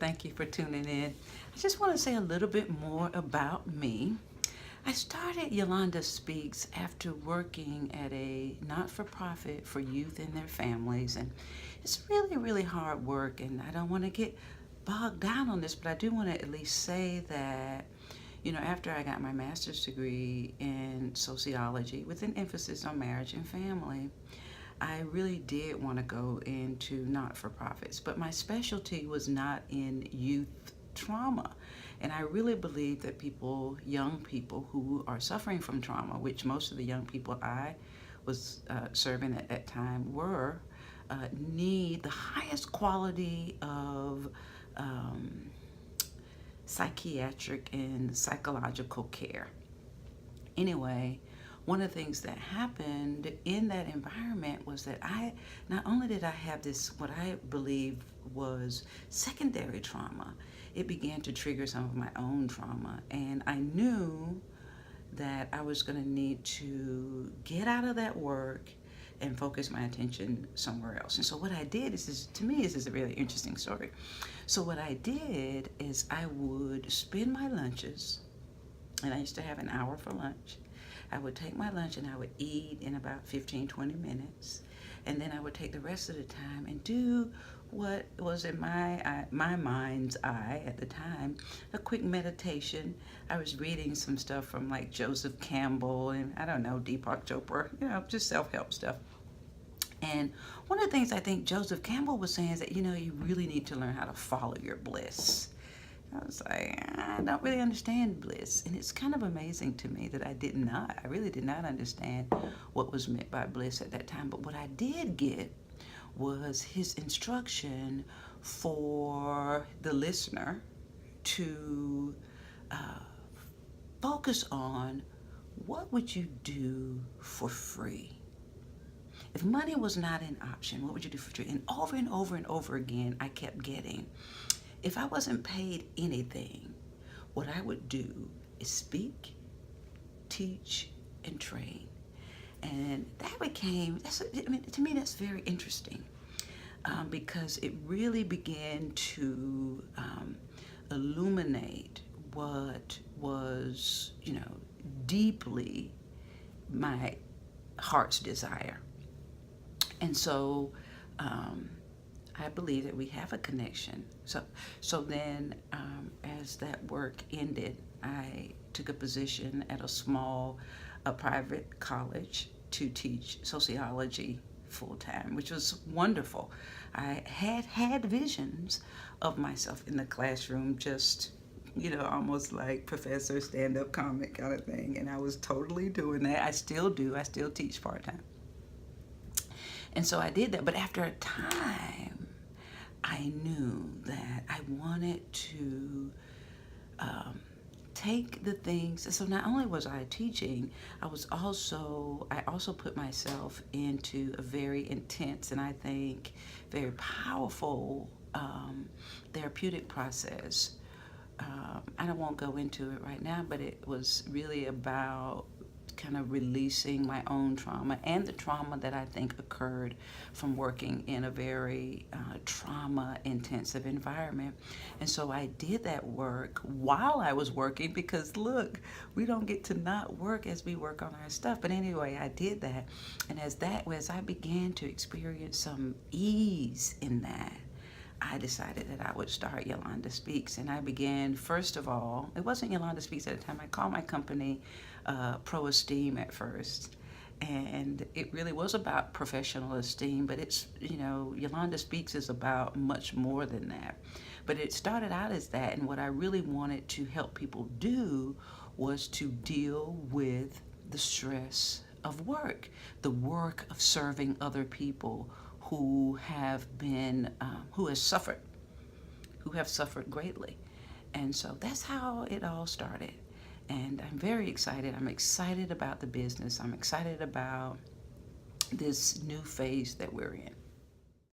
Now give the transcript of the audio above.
Thank you for tuning in. I just want to say a little bit more about me. I started Yolanda Speaks after working at a not-for-profit for youth and their families, and it's really, really hard work, and I don't want to get bogged down on this, but I do want to at least say that, after I got my master's degree in sociology with an emphasis on marriage and family, I really did want to go into not-for-profits, but my specialty was not in youth trauma. And I really believe that young people who are suffering from trauma, which most of the young people I was serving at that time were, need the highest quality of psychiatric and psychological care. Anyway, one of the things that happened in that environment was that not only did I have this, what I believe was secondary trauma, it began to trigger some of my own trauma. And I knew that I was going to need to get out of that work and focus my attention somewhere else. And so what I did to me, this is a really interesting story. So what I did is I would spend my lunches, and I used to have an hour for lunch. I would take my lunch and I would eat in about 15, 20 minutes. And then I would take the rest of the time and do what was in my mind's eye at the time, a quick meditation. I was reading some stuff from like Joseph Campbell and I don't know, Deepak Chopra, just self-help stuff. And one of the things I think Joseph Campbell was saying is that, you really need to learn how to follow your bliss. I was like, I don't really understand bliss. And it's kind of amazing to me that I really did not understand what was meant by bliss at that time. But what I did get was his instruction for the listener to focus on what would you do for free? If money was not an option, what would you do for free? And over and over again, I kept getting, if I wasn't paid anything, what I would do is speak, teach, and train. And that to me, that's very interesting because it really began to illuminate what was, deeply my heart's desire. And so I believe that we have a connection. So then as that work ended, I took a position at a private college to teach sociology full-time, which was wonderful. I had visions of myself in the classroom, just, almost like professor, stand-up comic kind of thing. And I was totally doing that. I still do. I still teach part-time. And so I did that. But after a time, I knew that I wanted to take the things. So not only was I teaching, I also put myself into a very intense and I think very powerful therapeutic process. I won't go into it right now, but it was really about kind of releasing my own trauma and the trauma that I think occurred from working in a very trauma-intensive environment. And so I did that work while I was working because, look, we don't get to not work as we work on our stuff. But anyway, I did that. And as I began to experience some ease in that, I decided that I would start Yolanda Speaks. And I began, first of all, it wasn't Yolanda Speaks at the time. I called my company Pro Esteem at first. And it really was about professional esteem, but it's, Yolanda Speaks is about much more than that. But it started out as that, and what I really wanted to help people do was to deal with the stress of work, the work of serving other people who have suffered greatly. And so that's how it all started. And I'm very excited. I'm excited about the business. I'm excited about this new phase that we're in.